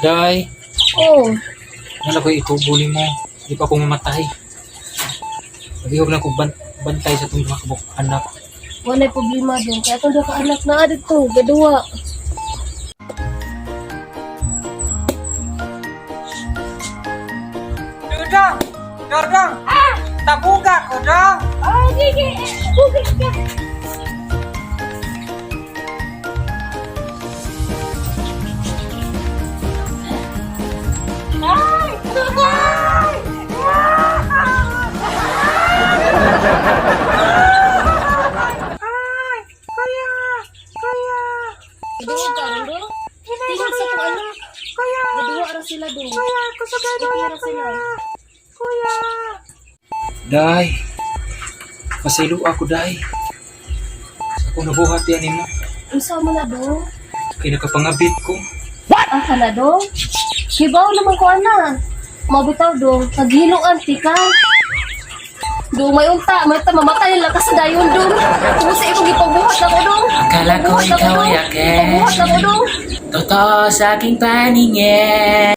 Day, Oh, nalagay itubuli mo. Di pa ako mamatay. Nagihog lang ko bantay sa itong mga kabuk anak. wala problema dong. Kaya itong ka anak na dito, gadua. Dudong! Dudong! Tabuga ko, dong! Ah, gigi. Bukit ka. Ay! Ay! Gadua ka, Rondo? Tingnan sa itong anak. Gadua ara sila dong. Ipira sila. Day, pasilo ako, Day. Ako nabuhat yan mo. Unsa mo na dong? Kaya nakapangabit ko. Ah, ka na dong? Hibaw naman ko ana. Mabitaw dong. Naghilong anti ka. Dong, may unta. May unta, mamatay lang ka sa dayon dong. Kung sa ikong ipagbuhat na ko dong. Akala ko Ipagbuhat na ko, ikaw ay dong. akin. Ipagbuhat na ko dong. Totoo sa aking paningin.